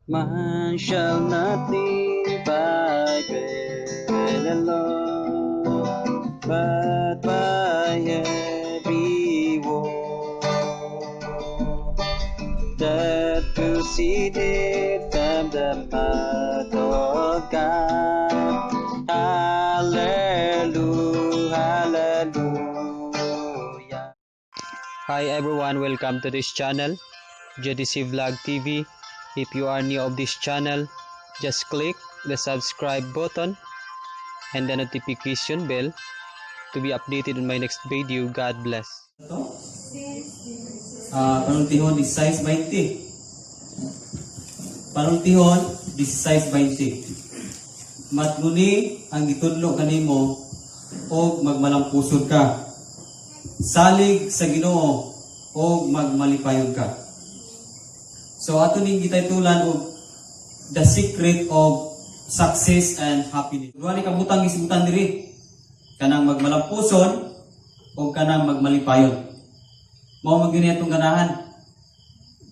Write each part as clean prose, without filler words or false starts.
Man shall not live by bread alone, but by every word that proceeded from the mouth of God. Hallelujah, hallelujah. Hi everyone, welcome to this channel, JDC Vlog TV. If you are new of this channel, just click the subscribe button and the notification bell to be updated on my next video. God bless. Panuntihon 16:20. Panuntihon 16:20. Matnguni ang gitudlo kanimo og magmalampusod ka. Salig sa Ginoo og magmalipayon ka. So ato ning gitaytulan og the secret of success and happiness. Duha ni kabutang gisibutan diri. Kanang magmalampuson o kanang magmalipayon. Mao man gyud atong ganahan.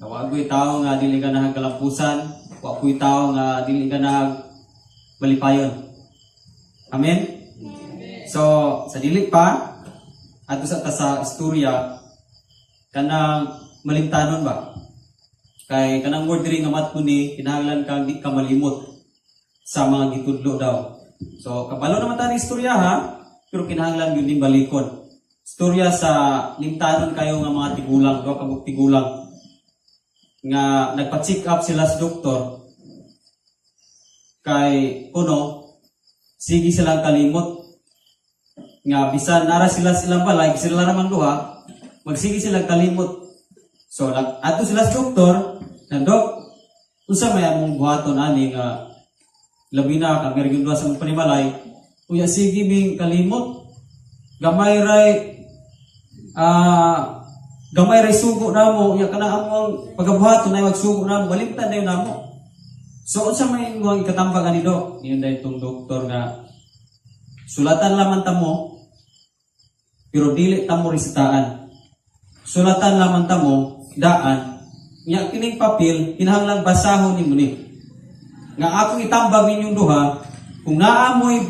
Wa ko'y tawo nga dili ganahan kalampusan, wa ko'y tawo nga dili ganahan malipayon. Amen. So sa dili pa ato sa istorya kanang malimtanon ba? Kay kanang word diri nga matnguni kinahanglan kang di ka malimot sa mga gitudlo daw. So kabalo naman ta ni istorya ha, pero kinahanglan gyud ning balikon. Istorya sa limtanon kayo nga mga tigulang, do kabuk tigulang nga nagpa-check up sila sa doktor kay kuno sige silang kalimot nga bisan nara silang balay sila naman duha magsige silang kalimot. So ato sila sa doktor nandok usa may among buhaton ani nga labi na ka mergyud sa mong panimalay uya sige ming kalimot gamay ray sugo namo uya kana among pagabuhaton nay magsugo namo balimtan dayon namo. So unsa may imong ikatambag ani do niyon day tong doktor nga sulatan lamang tamo pero dili tamo resetahan. Sulatan lamang tamo daan nya kining papel kinahanglan basahon nimo ni nga akong itambag ninyong duha kung naamoy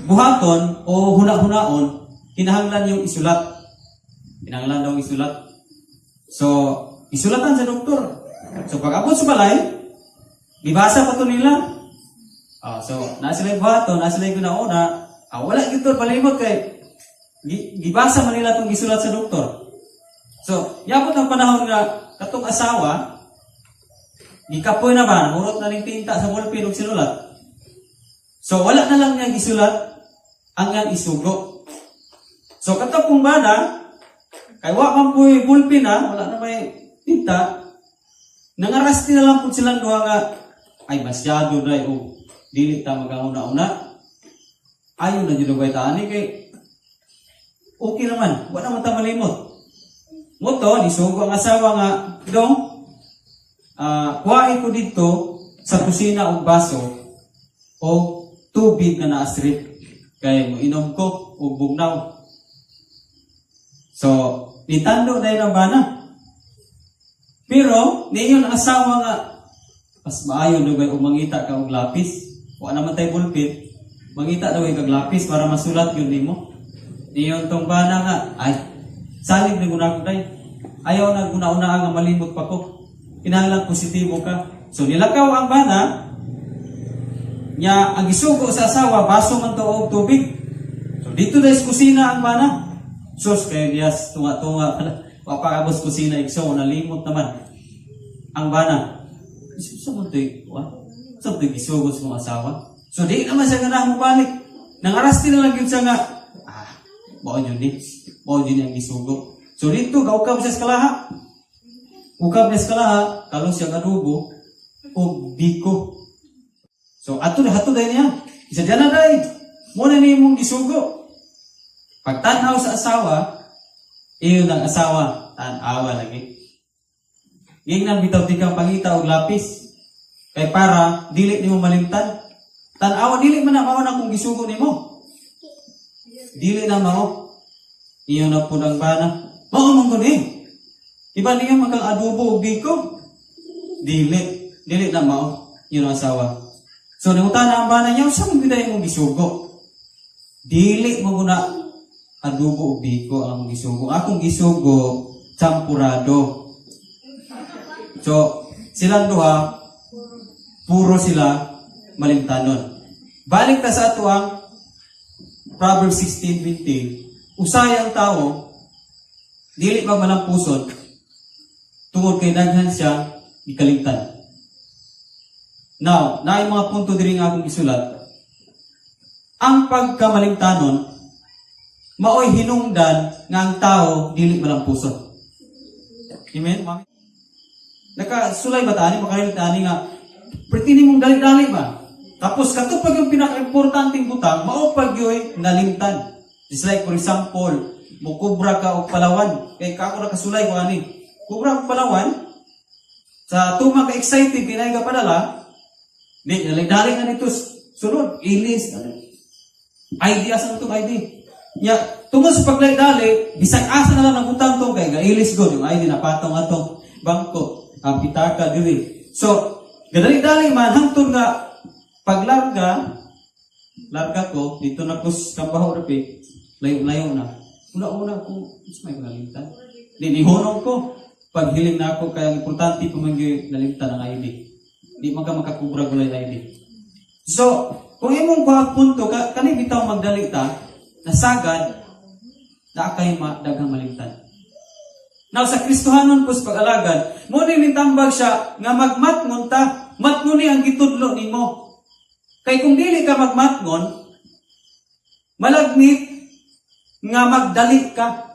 buhaton o huna-hunaon kinahanglan yung isulat. Kinahanglan daw isulat. So isulatan sa doktor. So pag abot sa balay ibasa pa to nila. So na sila buhaton, na sila ginauna, wala gito palimot kay gibasa man nila tong gisulat sa doktor. So yabot ang panahon nga katong asawa gikapoy na ba hurot na ning tinta sa ballpen ug sinulat. So wala na lang niya gisulat ang yang isugo. So katong bana kay wa man poy ballpen na wala na may tinta nangarasti na lang pud silang duha nga ay masyado dai o dili ta magauna-una. Ayo na jud bay ta ani kay okay naman wa na man ta malimot. Moto nisugo ang asawa nga dong kuhain ko dito sa kusina og baso o tubig nga naa-strip kay mo inom ko og bugnaw. So nitando dahil ang bana. Pero niyon ang asawa nga mas maayo dugay og mangita ka og lapis. Wa naman tay bulpit. Mangita daw kag lapis para masulat gyud nimo. Niyon tong bana nga ay salig na guna ko day. Ayaw na guna-una nga malimot pa ko. Kinahanglan positibo ka. So nilakaw ang bana nya ang gisugo sa asawa baso man to og tubig. So dito dai sa kusina ang bana. Sus kay Dias tunga-tunga papaabos kusina igso nalimot naman ang bana. Sa mo toy wa. Sa toy gisugo sa mga asawa. So di naman siya ganang mabalik. Nangarasti na lang gyud siya nga mao yun ni. Mao yun ang gisugo. So dito gaukab siya sa kalaha. Ukab niya sa kalaha kalos siya adobo o biko. So ato dahil niya. Isa dyan na dahil. Muna niya mong gisugo. Pagtanaw sa asawa, iyon ang asawa, tanawa lagi. Nging bitaw di kang pangita o lapis. Kay para, dili ni mo malimtan. Tanawa, dili man na mao na kung gisugo ni mo. Dili na mao. Iyon na po ng bana. Mao mong ko ni. Iba niya magkang adobo o biko. Dili. dili na mao yun ang asawa. So nangutan ang bana niya, sa mga giday mong gisugo. Dili mo guna adobo o biko ang gisugo. Akong gisugo champurado. So silang duha puro sila malimtanon. Balik ta sa ato ang Proverbs 16:20. Usay ang tao dili magmalampuson tungod kay daghan siya ikalimtan. Now, naay mga punto diri nga akong isulat. Ang pagkamalimtanon maoy hinungdan nga ang tao dili malampuson. Amen, mami? Nakasulay ba tani, makarinig tani nga pretini mong dali-dali ba? Tapos katupag yung pinaka-importanting butang, mao pag yo'y nalimtan. Just like for example, mukubra ka o palawan. Kay kako nakasulay ko ani. Kubra o palawan, sa tumang ka-excited, kinay ka padala, di, dali na nito, sunod, ilis, ID, asa na itong ID? Ya, tungkol sa paglay-dali, bisang asa na lang ng butang to, kay ilis go, yung ID na patong atong bangko, ang pitaka, dili. So, gadali-dali man, hangtod nga, paglarga, larga ko, dito na ko sa kabaho rapi, layo-layo na. Una-una ko, mas may nalimtan. Dinihunong ko, paghiling na ako, kaya importante ko mangyay nalimtan ang ID. Di makakubra gulay ID. So, kung imong punto, kanay bitaw magdali ta, nasagad, na akay daghang malimtan. Now, sa Kristohanon po sa pag-alagad, mo nitambag siya, nga magmatngon ta, matngon ni ang gitudlo nimo. Kay kung dili ka magmatngon, malagmit, nga magdali ka.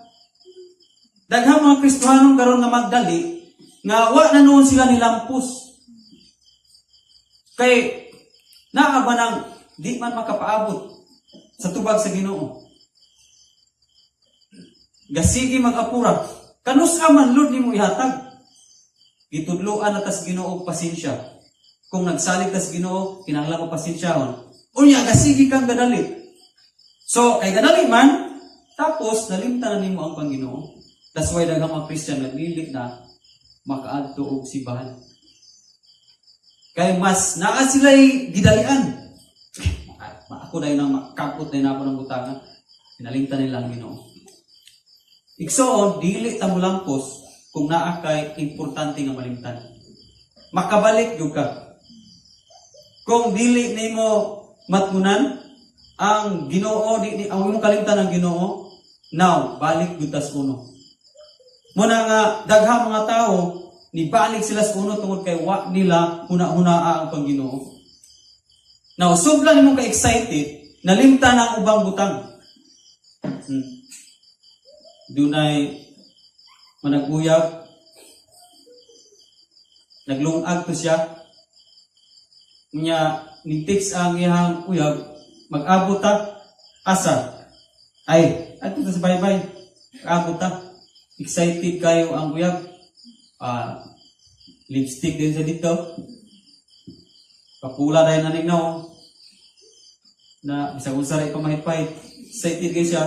Daghang mga Kristohanon karon nga magdali, nga wa na noon sila nilampos. Kay naa ba nang di man makapaabot sa tubag sa Ginoo. Gasigi mag-apura. Kanusa man Lord nimo ihatag. Gitudloan na tas Ginoo pasensya. Kung nagsalig tas Ginoo, kinahanglan mo pasensyahon. Unya gasigi kang gadali. So kay gadali man, tapos nalimtan na nimo ang Panginoon. That's why daghang mga Christian naglilit na makaadto og sibahan. Kay mas naa sila'y gidalian. Ako dahil nang makakot na ako ng butangan. Pinalimtan nila ang Ginoo. Iksoon, dili ta mo lampos kung naa kay importante nga malimtan. Makabalik gyud ka. Kung dili nimo matmunan ang Ginoo, ang imong kalimtan ang Ginoo, now balik gyud tas uno. Muna nga daghang mga tao nibalik sila sa uno tungod kay wa nila huna-hunaa ang Panginoon. Now, sobra nimong ka-excited, nalimtan ang ubang butang. Dunay managuyab, naglungag to siya, niya ni-text ang iyang uyab, mag-abot ta, asa? Ay, ato sa bye-bye, mag-abot ta. Excited kayo ang uyab. Lipstick din sa dito. Papula dahil nanignaw. Na bisag usara ipamahit-pahit. Excited kayo siya.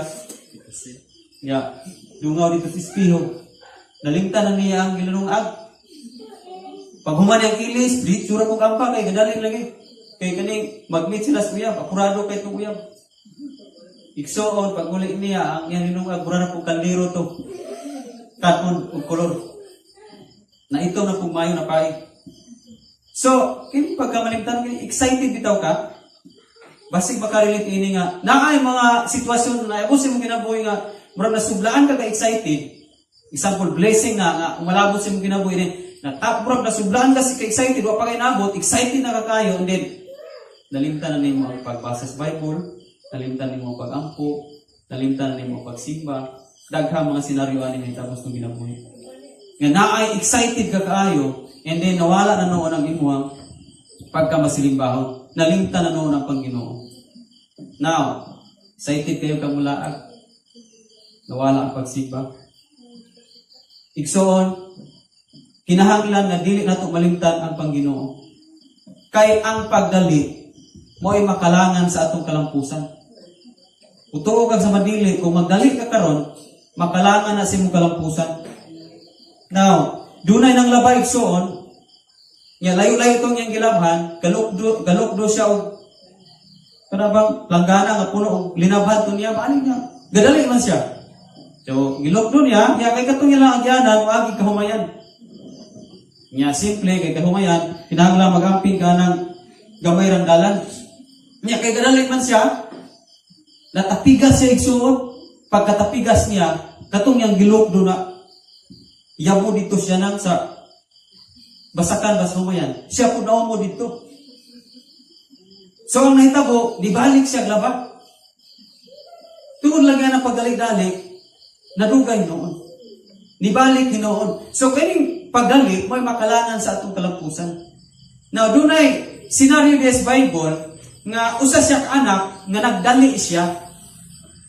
Ya, dungaw dito sa ispiho. Nalimtan na niya ang gilanungag. Pag human yung ilis, di tsura ko kampa kay gadalin lagi. Kay kaning mag-meet sila sa uyab. Apurado kay itong uyab. Iksoon, pag uli niya, ang yan linungag, mura na po kaldero to. Katon o kolor. Na ito na pumayo na paay. So, kini pagkamalimtan, excited bitaw ka, basig makarelate ini nga, naay mga sitwasyon na ako sa mong kinabuhi nga, murag nasublaan ka ka-excited. Example, blessing nga umalabot sa mong kinabuhi ni, murag nasublaan ka ka-excited, wa pa kayo nabot, excited na ka kayo, and then, nalimtan na nimo ang pagbasa sa Bible, nalimtan nimo ang pag-ampo, nalimtan na nimo ang pagsimba, daghang mga senaryo ani nga tapos ng kinabuhi. Nga naay excited ka kaayo, and then nawala na noon ang imuhang pagkamasilimbaho. Nalimtan na noon ang Panginoon. Now, excited kayo kang mulaag. Nawala ang pagsimba. Igsoon, kinahanglan na dili nato malimtan ang Panginoon. Kay ang pagdali mo ay makalangan sa atong kalampusan. Utuo kag sa madili, kung magdali ka karon, makalangan na sa imong kalampusan. Now, dunay nang labay igsoon Nya layo-layo tong yang gilabhan, galukdo siya og kanabang langgana nga puno og linabhan to niya baali niya. Gadali man siya. So gilukdo niya, nya kay katong ila agyanan wagi kahumayan. Nya simple kay kahumayan, kinahanglan magamping ka ng gamay rang dalan. Nya kay gadali man siya, natapigas siya igsuot. Pagkatapigas niya, katong yang gilukdo na yamo dito siya nang sa basakan bas humayan. Siya po daw mo dito. So ang nahitabo, di balik siya glaba. Tungod lang yan ang pagdalik-dalik, nadugay noon. Di balik hinoon. So kaning pagdalik, may makalangan sa atong kalampusan. Now, dunay scenario des Bible nga usa siya ka anak nga nagdali siya.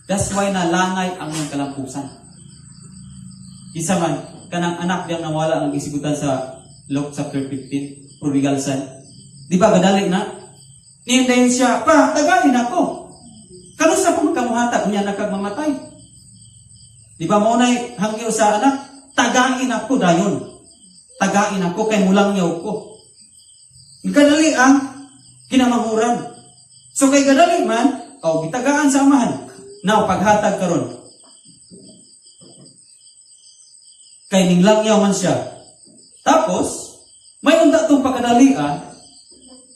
That's why nalangay ang iyang kalampusan. Isa man, kanang anak diyang nawala ang isigutan sa Luke chapter 15, prodigal son. Di ba, gadalik na? Nihindayin siya, pa, tagain ako. Kanusa po magkamuhata, kunya nakagmamatay. Di ba, maunay hangyo sa anak, tagain ako dayon. Tagain ako, kay mulang niyaw ko. Gadali ang kinamanghuran. So kay gadali man, gitagaan sa amahan. Now, paghatag karon. Kay ninglangyaw man siya. Tapos, may unta itong pagkadalian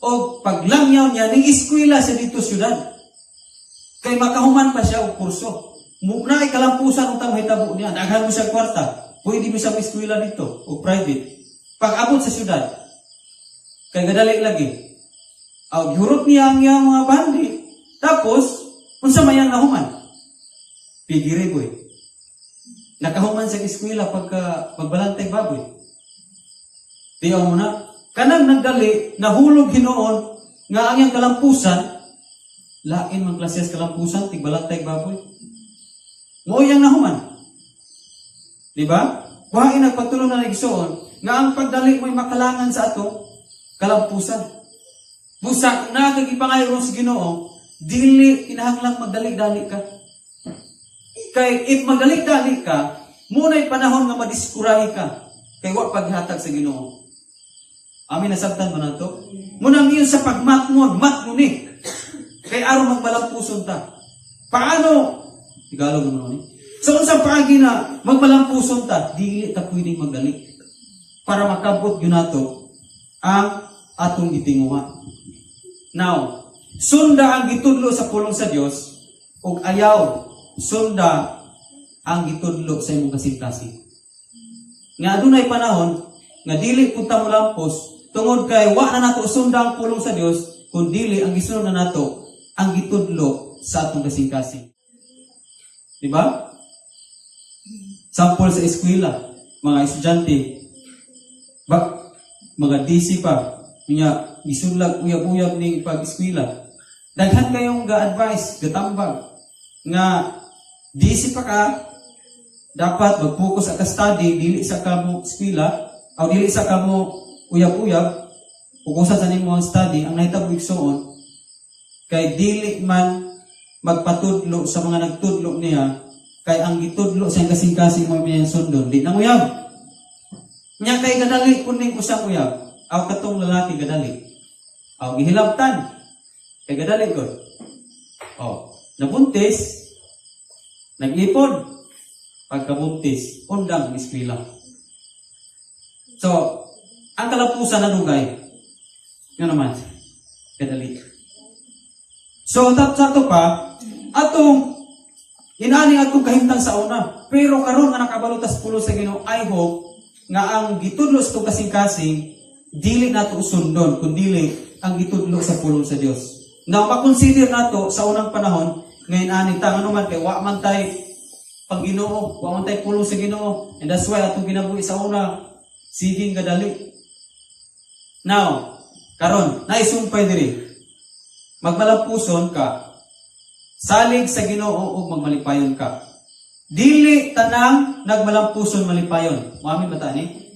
o paglangyaw niya, ning eskwela sa dito syudad. Kay makahuman pa siya o kurso. Muna ay kalampusan ang tamahitabo niya. Naghan mo siya kwarta. Pwede mo siya eskwela dito o private. Pag-abot sa syudad, kay gadali lagi. Gihurot niya ang iyang mga bandi. Tapos, unsa mayang nahuman? Pigiri boy. Nakahuman sa eskwela pagbalantay baboy. Tiyaw mo na. Kanang nagdali, nahulog hinoon, nga ang iyang kalampusan, lain mang klases kalampusan, tigbalantay baboy. Mo yang nahuman. Diba? Wain nagpatulong na nagsuon, nga ang pagdali mo'y makalangan sa atong kalampusan. Busak na kagipangayron sa Ginoo, dili kinahanglang magdali-dali ka. Kay if magdali-dali ka, muna'y panahon nga madiskurahi ka. Kay wa paghatag sa Ginoo. Amin nasabtan mo na to? Munang iyon sa pagmatmon, matmuni. Kay aron magmalampuson ta. Paano? Tigalog mo ni. So unsa paagi na magmalampuson ta, dili ta pwedeng magdali. Para makabot yun nato ang atong gitinguha. Now, sunda ang gitudlo sa pulong sa Dios ug ayaw sunda ang gitudlo sa imong kasing-kasing. Nga adunay panahon nga dili punta mo lampos tungod kay wa na nato sunda ang pulong sa Dios kun dili ang gisunod na nato ang gitudlo sa atong kasing-kasing. Di ba? Sample sa eskwela, mga estudyante, mga DC pa, niya gisunlag uyab-uyab ning pag-eskwela. Daghan kayong ga-advise, gatambag nga DC pa ka, dapat mag-focus sa study, dili sa kamo eskwela, o dili sa kamo uyab-uyab, fokusan sa nimo ang study, ang nahitabo igsoon, kay dili man magpatudlo sa mga nagtudlo niya, kay ang gitudlo sa kasing-kasing mo may sundon, di na uyab. Nya kay gadali kuning usang uyab, aw katong lalaki gadali. Aw gihilabtan. Kay gadali ko. Nabuntis, nag-ipon, pagkabuntis, undang eskwela. So, ang kalampusan na dugay. Nga naman, gadali. So, tatsato pa, atong inani atong kahimtang sa una. Pero karon nga nakabalutas pulo sa Ginoo, I hope nga ang gitudlo sa kasing-kasing dili nato usundon kundi ang gitudlo sa pulong sa Dios. Now makonsider nato sa unang panahon ngayon ani ta ano man kay wa man tay pag Ginoo, wa man tay pulong sa Ginoo. And that's why atong ginabuhi sa una siging gadali. Now, karon naisumpay diri. Magmalampuson ka. Salig sa Ginoo ug magmalipayon ka. Dili tanang nagmalampuson malipayon. Mami bata ni?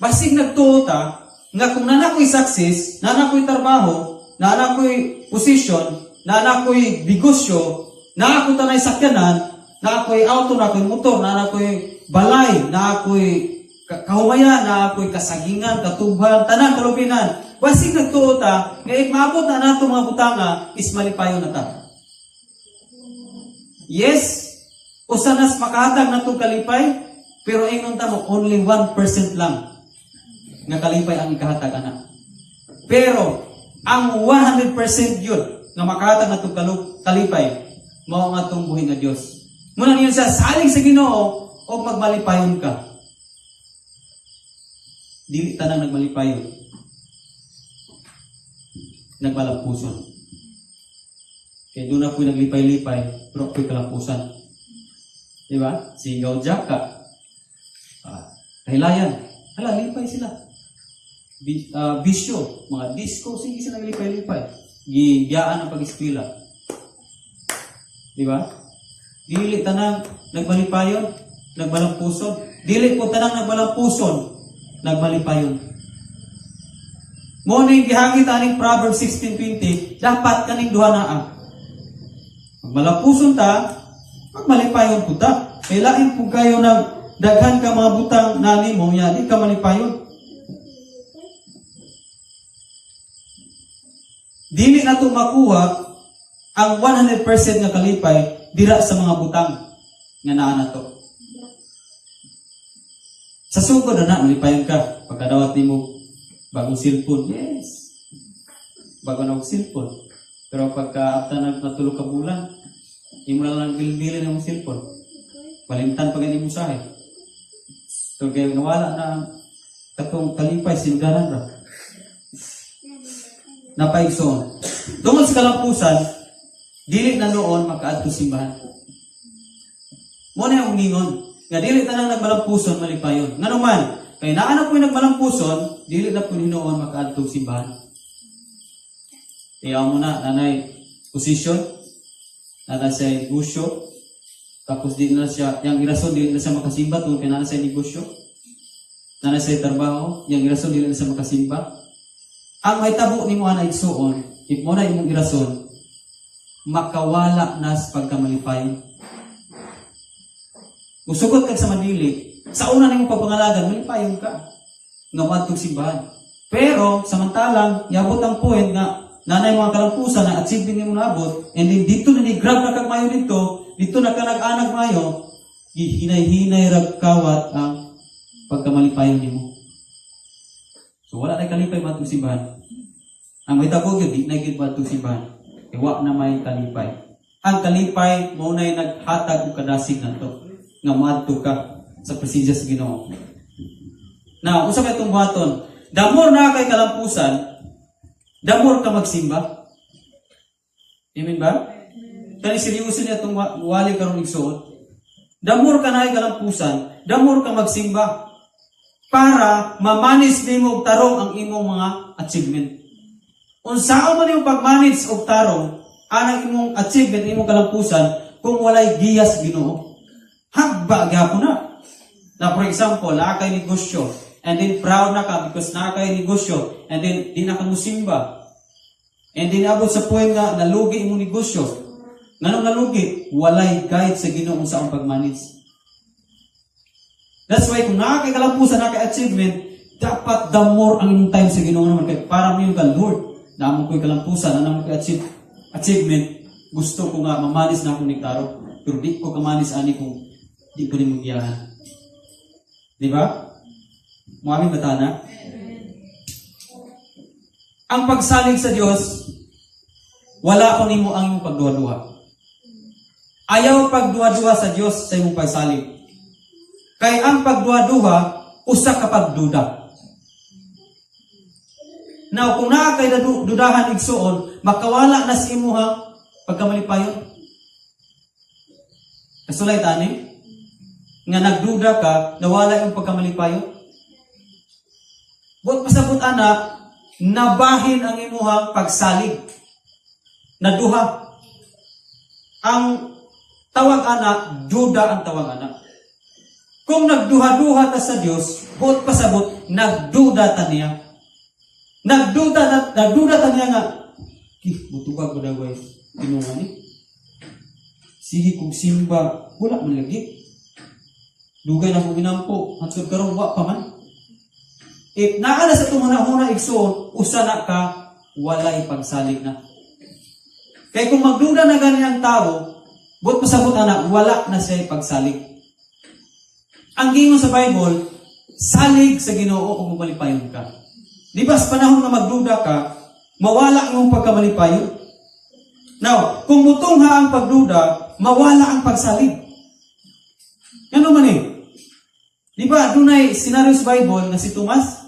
Basig nagtuo ta nga kung nana ko'y success, nana ko'y trabaho, nana ko'y position, nana ko'y negosyo, nana ko'y tanay sakyanan, nana ko'y auto, nana ko'y motor, nana ko'y balay, nana ko'y kahumaya na ako'y kasagingan, katubhan, tanang kalubinan. Basig nagtuo ta, ngayon maabot na nato mga butanga, is malipayon na ta. Yes, usanas makahatag na itong kalipay, pero ingon ta mo, only 1% lang nga kalipay ang ikahatag anak. Pero, ang 100% yun, nga makahatag na itong kalipay, mao nga itong buhay nga Diyos. Muna niyo sa saling sa Ginoo, o magmalipayon ka. Dili tanang nagmalipayon. Nagmalampuson. Kaya doon na po'y naglipay-lipay, pero ako'y kalampusan. Diba? Sigaw jaka. Kahilayan. Hala, lipay sila. Bisyo. Mga disco, sige sila naglipay-lipay. Giyaan ang pag-eskwila. Diba? Dili tanang nagmalipayon, nagmalampuson. Dili po tanang nagmalampuson, nagmalipayon. Mo na yung gihangit aning Proverbs 16:20, dapat kaning duha naa. Magmalampuson ta, magmalipayon po ta. Kailain po kayo ng daghan ka mga butang nani mo, yan, di ka malipayon. Dili na ito makuha ang 100% nga kalipay dira sa mga butang nga naa na to. Sa sugod na malipayon ka. Pagkadawat ni mo bagong cellphone, yes. Bago na cellphone. Pero pagka after na natulog ka bulan, imo na lang bilbilin ng cellphone. Palimtan pa ganyan mo sahe. So kaya nawala na katong kalipay singaran ra. Napaigsoon. Tungod sa kalampusan, dili na noon makaadto simbahan. Mo na yung ningon, nga dili tanang nagmalampuson malipayon. Nganuman, kay naa na po yung nagmalampuson, dili na po noon makaadto simbahan. Kaya mo na, nanay, posisyon, nanay sa negosyo, tapos di na siya, yung irason, di na siya makasimba, tungkol kaya nanay sa negosyo, nanay sa trabaho, yung irason, di na siya makasimba. Ang may tabo ni mo na igsuon, if mo na imong irason, makawala na sa pagkamalipayon. Usukot ka sa madili, sa una nimo pagpangalagan, malipayon ka. Nga matong simbahan. Pero, samantalang, yabot ang point nga, nanay mga kalampusan na achieve din mo naabot, and then dito na ni-grab na kag mayo dito na ka nag-anak mayo, hinay-hinay ragkawat ang pagkamalipayon nimo. So, wala na kalipay matong simbahan. Ang may tabog yun, di na gid matong simbahan. Iwa na may kalipay. Ang kalipay, mo na'y naghatag o kadasig na to. Nga madto ka sa presensya sa Ginoo. Now, usa kay itong buhaton, damor na kay kalampusan, damor ka magsimba. Amen ba? Kani seryoso niya itong wali karong igsuon. Damor ka na kay kalampusan, damor ka magsimba para mamanis nimo og tarong ang imong mga achievement. Unsaon man yung pagmanage og tarong anang imong achievement, imong kalampusan kung walay giyas Ginoo. Hagba gyapon na. Na for example, naa kay negosyo and then proud na ka because naa kay negosyo and then di na ka musimba. And then abot sa point nga nalugi imong negosyo. Nganong nalugi? Walay guide sa Ginoo sa ang pagmanage. That's why kung naa kay kalampusan, naa kay achievement, dapat the more ang imong time sa Ginoo naman kay para mo yung Lord. Namo ko'y kalampusan, namo ko'y achievement, gusto ko nga mamanis na akong nektaro. Pero di ko kamanis ani kung di ko ni magyahan. Di ba? Muaming batana. Ang pagsalig sa Diyos, wala ko nimo ang imong pagduwa-duwa. Ayaw pagduwa-duwa sa Diyos sa imong pagsalig. Kay ang pagduwa-duwa, usa ka pagduda. Now, kung naa kay dudahan igsuon, makawala na sa imuha pagkamalipayon. Kasulay tani, nga nagduda ka, nawala yung pagkamalipayon. Buot pasabot ana, nabahin ang imuha pagsalig. Naduha. Ang tawag ana, duda ang tawag ana. Kung nagduha-duha ta sa Dios, buot pasabot, nagduda ta niya. Nagduda ta niya nga, butubag ko daway, tinungan ni. Sige kong simba, wala man lagi. Dugay na mo ginampo, hatsud karon wa pa man. If naa na sa tumuna-huna igsoon, usa na ka walay pagsalig na. Kay kung magduda na gani ang tao, buot pasabot anak, wala na siya pagsalig. Ang gingon sa Bible, salig sa Ginoo kung malipayon ka. Di ba sa panahon na magduda ka, mawala ang pagkamalipayon? Now, kung mutungha ang pagduda, mawala ang pagsalig. Ano man eh? Di ba, dunay senaryo sa Bible na si Thomas?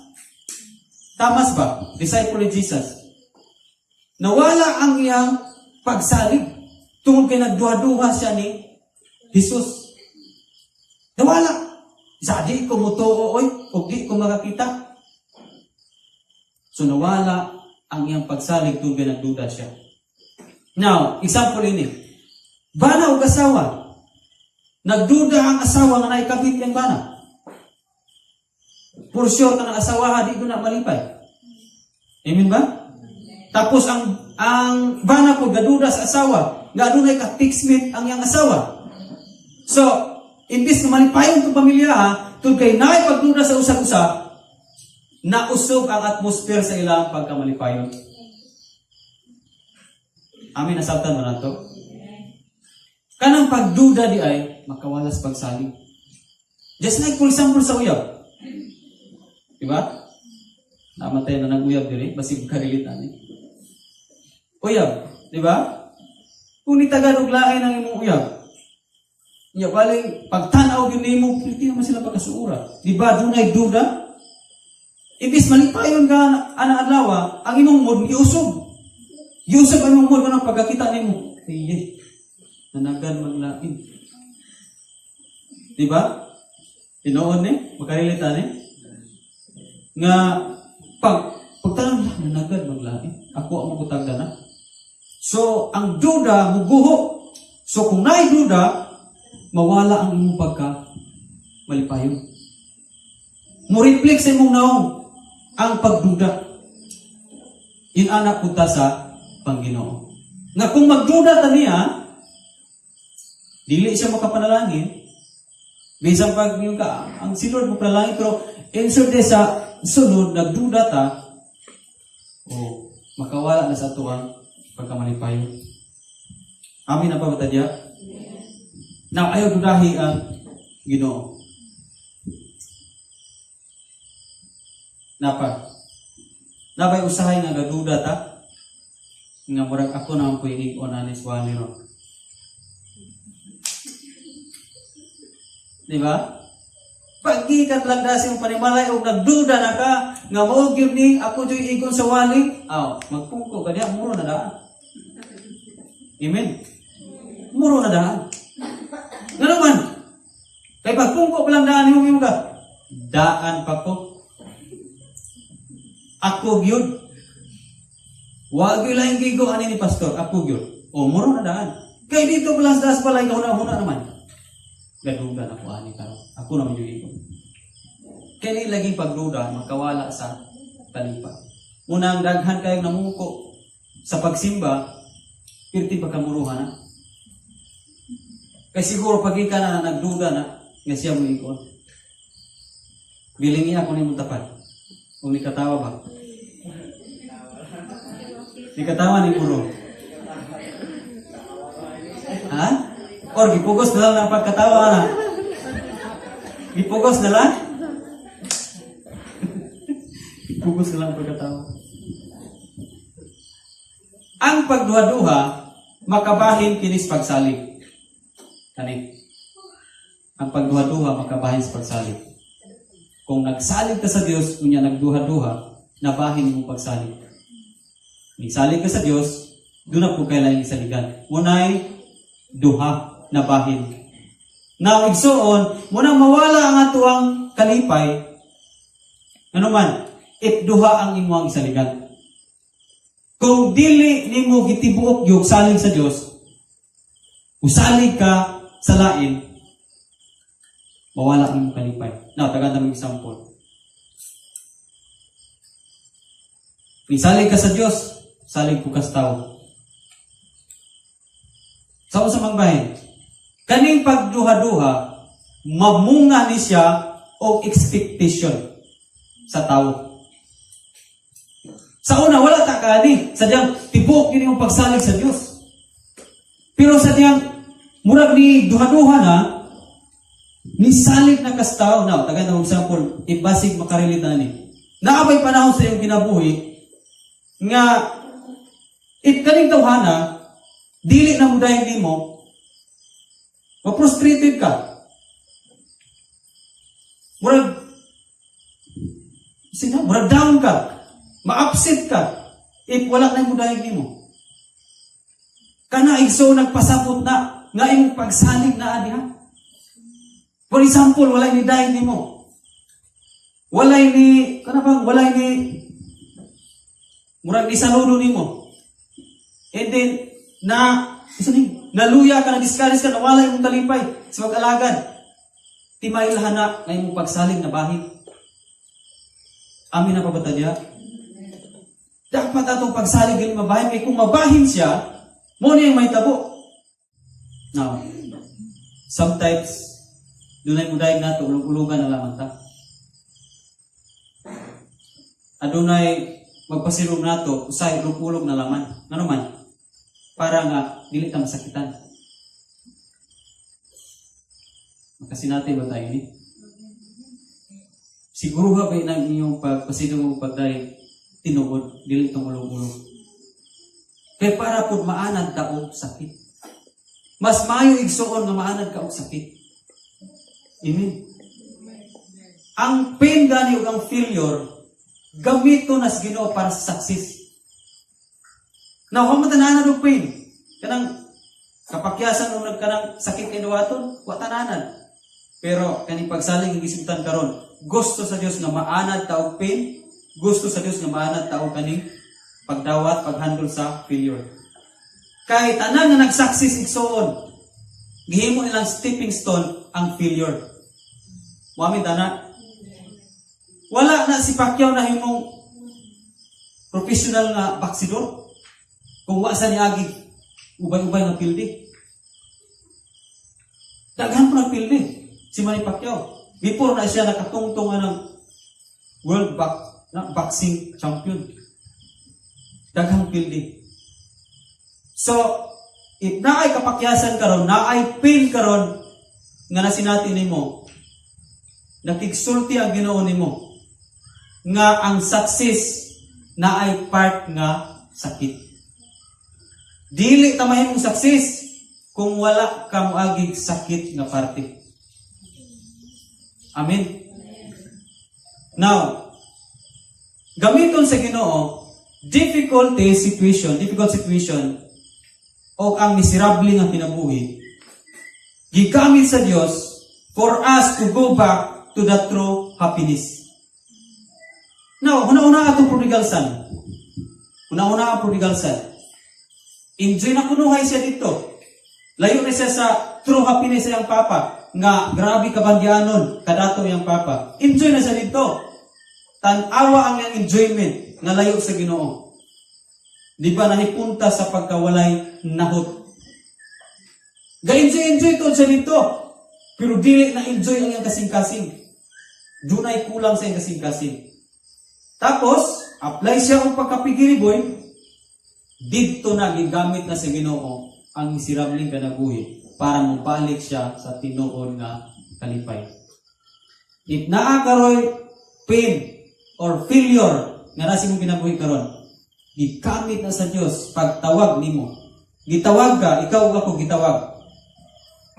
Thomas ba? Disciple ni Jesus. Nawala ang iyang pagsalig. Tungkol kay nagduha-duha siya ni Jesus. Nawala. Isa di ko mutuo, o di ko makakita. So nawala ang iyang pagsalig tungkol kay nagduda siya. Now, example ini. Bana o asawa. Nagduda ang asawa nga naikabit yung bana. For sure ka ng asawa, di ko na malipay. Amen ba? Tapos ang bana po gaduda sa asawa, nga doon ay ka-fixmate ang iyang asawa. So, imbis na malipayon itong pamilya, tun kay naay pagduda sa usag-usa, nausog ang atmosphere sa ilang pagkamalipayon. Amin, nasabtan mo na ito. Kanang pagduda di ay makawalas pagsalig. Just like for example sa uyab. Diba? Namatay na nag-uyab diri, basig karilitan eh. Uyab, diba? Kung nitagad og lain ang imong uyab, iya baling pagtanaw gyud nimo, hindi naman sila pagkasuura. Diba dunay duda? Ibis malipayon ka ana adlaw, ang imong mood iusog. Iusog ang imong mood kanang pagkakita nimo. Iye. Nanagan maglain. Diba? Tinoon ni, makarilitan ni. Nga pagtanong nanagan maglain. Ako ang magutagda na. So, ang duda, muguho. So, kung naay duda, mawala ang imong pagka malipayon. Mo-reflect sa imong naong ang pagduda. Inanak punta sa Panginoon. Nga kung magduda ta niya, dili siya makapanalangin, bisan pag yung ang sinod mo panalangin, pero insert sa sunod, nagduda ta, makawala na sa tuwang pagkamalipayon. Amin na ba matadya? Now, ayaw dudahi ang Ginoo. Napay usahay nga gaduda ta, nga murag ako naman po yung ikon anis wali ron. Diba? Pagkikat lang dasi mong panimalay o nagduda na ka, nga mo gyud ni ako joy ikon sa wali, magpungko ka diya, muro na daan. Amen? Muro na daan. Nga naman, kay pagpungko ko lang daan yung ka, daan pa ko. Ako gyud. Wag gyud lang gigo ani ni pastor, ako gyud. O muro na daan. Kay dito plus das pala huna naman. Gaduga na ko ani karon. Ako naman yung ikon. Kaya laging pagduda, makawala sa talipa. Unang daghan kayong namuko sa pagsimba, pirti pagkamuruhan na. Kaya siguro pag ika na nagduda na, nga siya mo ikon. Bilingi ako ni mutapat. Kung ni katawa ba? Ni katawa ni puro. Ha? Or gipugos na lang ng pagkatawa na. Gipugos na lang? Gipugos na lang ang pagkatawa. Ang pagduha-duha, makabahin kinis pagsalig. Kani? Ang pagduha-duha, makabahin sa pagsalig. Kung nagsalig ka sa Diyos, kunya nagduha-duha, nabahin mo pagsalig. Nagsalig ka sa Diyos, doon na po kailangan isaligan. Unay, duha. Nabahin. Now, igsoon, munang mawala ang atuang kalipay, ano man, duha ang imuang isaligan. Kung dili nimo gitibuok yung salig sa Diyos, usalig ka sa lain, mawala ang imong kalipay. Now, tagad na example. Isalig ka sa Diyos, salig po ka sa tao. Sa mangbahin, kaning pagduha-duha, mamunga ni siya o expectation sa tao. Sa una, wala ta kaani. Sadyang tibok yun yung pagsalig sa Dios. Pero sadyang murag ni duha-duha na, ni salig na kastaw. Now, taga na example, ibasig makarelate na ni. Naabay panahon sa iyong kinabuhi, nga, if kaning tawhana, dili na mo dahil di mo, ma-frustrated ka. Murag down ka. Ma-upset ka. If wala na mo dahil di mo. Kana igso nagpasabot na, nga imong pagsalig na adi ha. For example, walay ni dahil di mo. Walay ni, murag ni saludo ni mo. And then, naluya ka, na-discourage ka, nawala yung talipay sa mag-alagad. Timailahan na ngayong pagsaling na bahin. Amin na pabata niya. Dapat atong pagsaling yung mabahin. Kaya kung mabahin siya, mo niya yung may tabo. Now, sometimes, dunay mo dahil nato, ulog-ulogan na lamang ta. Adunay, magpasilong nato, usay, ulog-ulog na laman. Ano man? Para nga, dili ta masakitan. Makasinati ba tayo ni? Siguro ba ng inyong pagpasilong pagday tinuod, dili itong ulog-ulog. Kaya para po maanad ka o sakit. Mas maayo igsuon na maanad ka o sakit. Amen. Ang pain gani o ang failure, gamito nas Ginoo para sa success. Now, kung matananan ng pain, kanang kapakyasan o nagkanang sakit kay duwaton, watananan. Pero kani pagsaling ang isimtan karon, gusto sa Dios nga maanad ta og pain, gusto sa Dios nga maanad ta og kaning pagdawat, paghandle sa failure. Kay tanan nga nag-success igsoon, gihimo nilang stepping stone ang failure. Muamid ana. Wala na si Pacquiao na himong professional nga baksidor. Kung wa sa niagi ubay-ubay nga pildi. Daghan po ng pildi si Manny Pacquiao. Before na siya nakatungtong ng world boxing champion. Daghang pildi. So, if naay kapakyasan karon, naay pain karon nga nasinati nimo, nakigsulti ang Ginoo nimo nga ang success naay part nga sakit. Dili ta mahimong success kung wala ka moagig sakit nga parte. Amen. Now, gamiton sa Ginoo difficult situation o ang miserable nga kinabuhi gigamit sa Dios for us to go back to the true happiness. Now, una-una atong prodigal son. Una-una ang prodigal son. Enjoy na kunuhay siya dito. Layo na siya sa true happiness sa iyang papa. Nga, grabe kabandyanon, kadato iyang papa. Enjoy na siya dito. Tan-awa ang iyang enjoyment nga layo sa Ginoo. Di ba nahipunta sa pagkawalay nahot. Ga-enjoy to siya dito. Pero dili na enjoy ang iyang kasing-kasing. Dunay kulang sa iyang kasing-kasing. Tapos, apply siya ang pagkapigiriboy, dito na gigamit na sa Ginoo ang miserabling kanabuhi para mabalik siya sa tinuod nga kalipay. If naakaroy pain or failure nga nasi mong kinabuhi karon, gigamit na sa Dios pagtawag nimo. Gitawag ka, ikaw ug ako gitawag.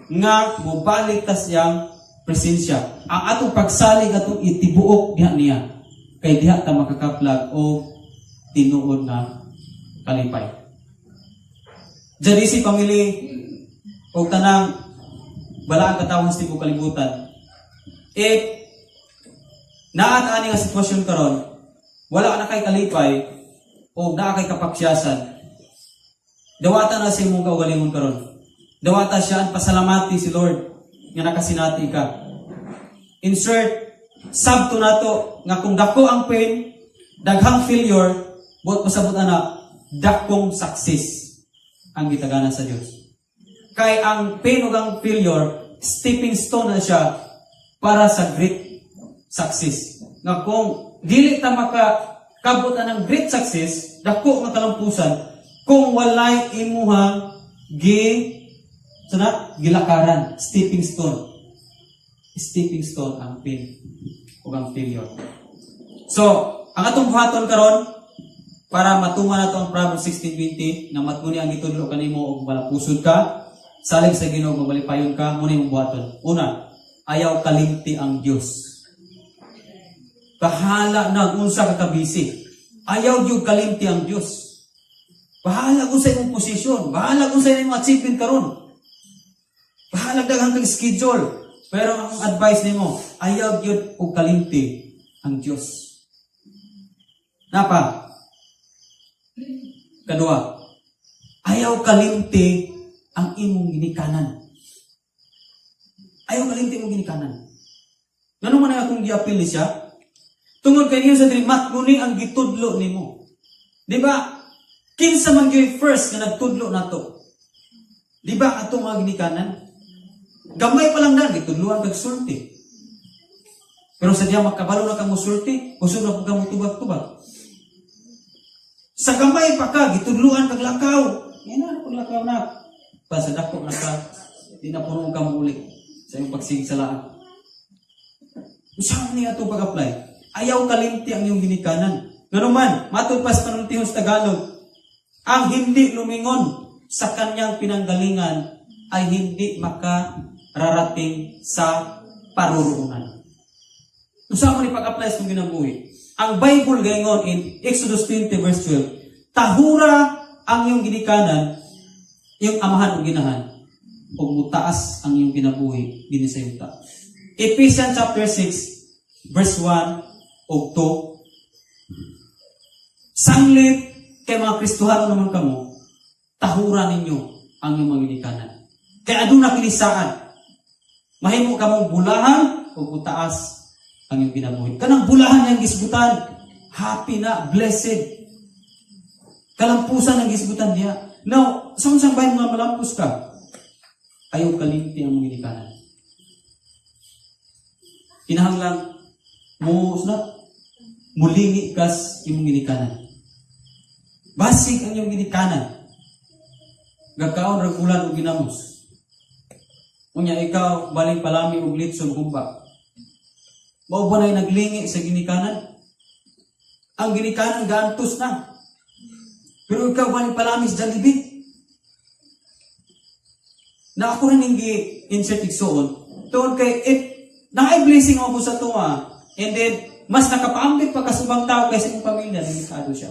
Nga mobalik ta siyang presensya. Ang atong pagsalig atong itibuok diha niya. Kay diha ta makakaplag o tinuod na kalipay. Jadi si pamili o tanang balaan katawhan sa tibok kalibutan. If naat-ani nga sitwasyon karon, wala na kay kalipay o naa kay kapaksyasan, dawata na si mong kaugalingon karon. Dawata siya ang pasalamati si Lord nga nakasinati ka. Insert sabto nato nga kung dako ang pain, daghang failure, buot pasabot ana, dakong success ang gitaganan sa Dios. Kay ang pain ug ang failure stepping stone na siya para sa great success. Nga kung dili ta makakabutan ng great success, dako nga kalampusan, kung walay imuhang gilakaran, stepping stone. Stepping stone ang pin o ang failure. So, ang atong buhaton karon para matuman nato ang Proverbs 16:20 na matmuni ang gitudlo kanimo og malapusod ka, salig sa Ginoo mabalipayon ka, muna imong buhaton. Una, ayaw kalimti ang Dios. Bahala na unsa ka kabisi. Ayaw gyud kalimti ang Dios. Bahala kung sa imong posisyon, bahala kung sa imong achievement karon. Bahala daghang kang schedule. Pero ang advice nimo, ayaw gyud og kalimti ang Dios. Napa? Kadua, ayaw kalimti ang imong ginikanan. Ayaw kalimti imong ginikanan. Ngano man akong giapil ni siya? Tungod kay niyo sa diri matmuni ang gitudlo nimo. Di ba? Kinsa man gyud first nga nagtudlo nato? Di ba atong mga ginikanan? Gamay pa lang na gitudloan kag sulti. Pero sa diya makabalo na kang musulti, usod na pag tubag-tubag. Sa gamay pa ka, gitudluan kag lakaw. Yan na, paglakaw na. Sa dako na ka, di na punong ka muli sa iyong pagsigsalaan. Saan niya ito pag-apply? Ayaw kalimti ang iyong ginikanan. Nganuman, matulpas panultihon sa Tagalog, ang hindi lumingon sa kanyang pinanggalingan ay hindi makararating sa paruroonan. Saan mo ni pag-apply sa itong ginabuhi? Ang Bible gayon in Exodus 20 verse 12, tahura ang iyong ginikanan, iyong amahan o ginahan, o mutaas ang iyong ginabuhi, din sa yuta. Ephesians chapter 6 verse 1 o 2, sanglit kay mga Kristohano naman kamo, tahura ninyo ang iyong mga ginikanan. Kaya aduna kinisaan, mahimo kamong bulahan o mutaas ang iyong ginabuhi. Kanang bulahan niyang gisbutan, happy na, blessed. Kalampusan ang gisbutan niya. Now, saan ba yung mga malampus ka? Ayaw kalimti ang mga ginikanan. Kinahanglang mulingi kas imong ginikanan. Basig ang iyong ginikanan. Gagkaon ragulan o ginamos. Unya ikaw, baling palami o glitson kumba. Mao ba na'y naglingi sa ginikanan? Ang ginikanan gaantos na. Pero ikaw ba ni palamis Jollibee? Na ako rin hindi insert igsoon. Tungod kay na blessing ako sa tuwa. And then, mas nakapaambit pa kasubang tao kaysa yung pamilya, delikado siya.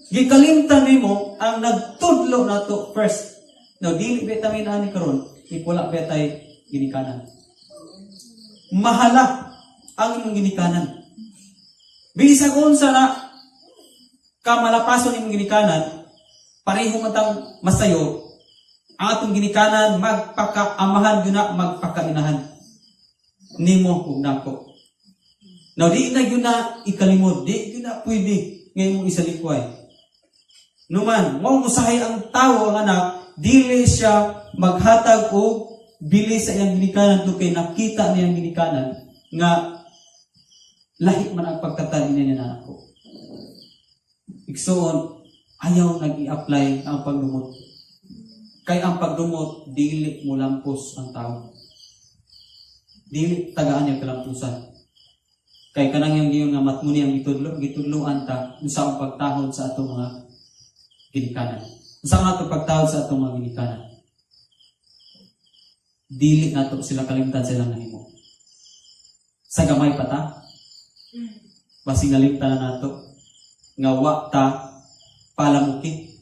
Gikalimtan nimo ang nagtudlo na to first. Now, dili betamin ani karon, ipula betay ginikanan. Mahala ang imong ginikanan. Bisag unsa na kamalapason imong ginikanan, pareho matang masayo, ang atong ginikanan magpakaamahan yun na magpakainahan. Nimo ug nako. Now di na yun na ikalimod, di yun na pwede ngayon mong isalikway. Numan, mao usahay ang tao ang anak, dili siya maghatag og bilis sa iyang ginikanan to kay nakita niyang ginikanan nga lahi man ang pagtatali niya na ako. Igsoon, ayaw nag-i-apply ang pagdumot. Kay ang pagdumot, dili mo lampos ang tao. Dili tagaan niya kalampusan. Kay kanang yung diyon nga matmuni ang gitudloan ta sa ang pagtahod sa atong mga ginikanan. Sa ang atong pagtahod sa atong mga ginikanan. Dili nato sila kalimtan sila nahimo. Sa gamay pa ta, basig nalimtan na nato, nga wa ta palamuki.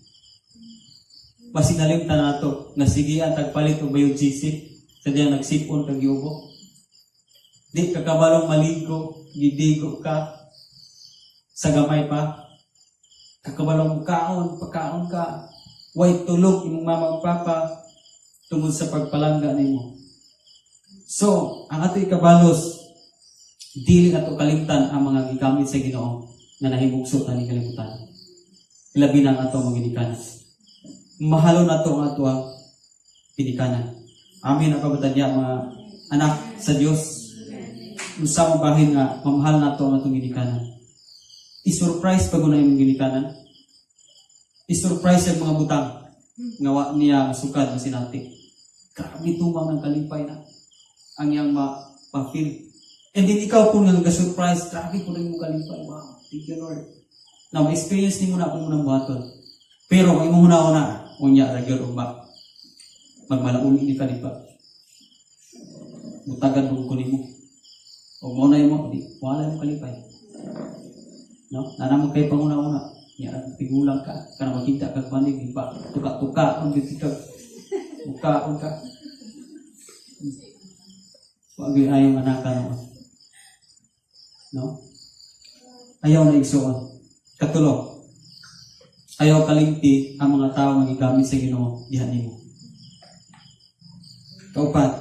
Basig nalimtan na nato, nga sige ang tagpalit o bayo GC, sa diyan nagsipon kag giubo. Di ka kabalong maligo, gidigo ka, sa gamay pa, kakabalong kaon, pagkaon ka, way tulog imong mama ug papa, tungod sa pagpalangga nimo. So, ang ato ikabalos, dili nato kalimtan ang mga gigamit sa Ginoo nga nahibugsot na ni kalibutan. Ilabi na ang ato mga ginikanan. Mahalo nato ang ato ang ginikanan. Amin ang kabatadya mga anak sa Dios. Usa mo bahin nga mamahal nato ang atong ginikanan. I-surprise pag una imong ginikanan. I-surprise ang mga butang nga wa niya sukad mo sinati. Grabe tumang ng kalipay na ang iyang ma-feel. And then ikaw po nga surprise, grabe po rin mo kalipay. Wow, thank you Lord. Now, ma-experience ni mo na kung munang buhaton. Pero kung imo huna-una, unya nagyod ba magmalauni ni kalipay. Mutagan mo ko nimo. O mo na mo, di wala mo kalipay. No? Nanamo kay panguna-una. Ya, tigulang ka, kana makita kag panig ba tuka-tuka ang bitikag. Buka ka. Wag ayaw manaka no. Ayaw na igsuon. Katulo. Ayaw kalimti ang mga tao nga gigamit sa Ginoo diha nimo. Kaupat.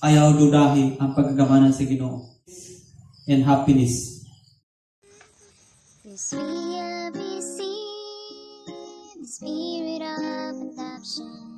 Ayaw dudahi ang pagagamanan sa Ginoo. And happiness. This we have received, the spirit of adoption.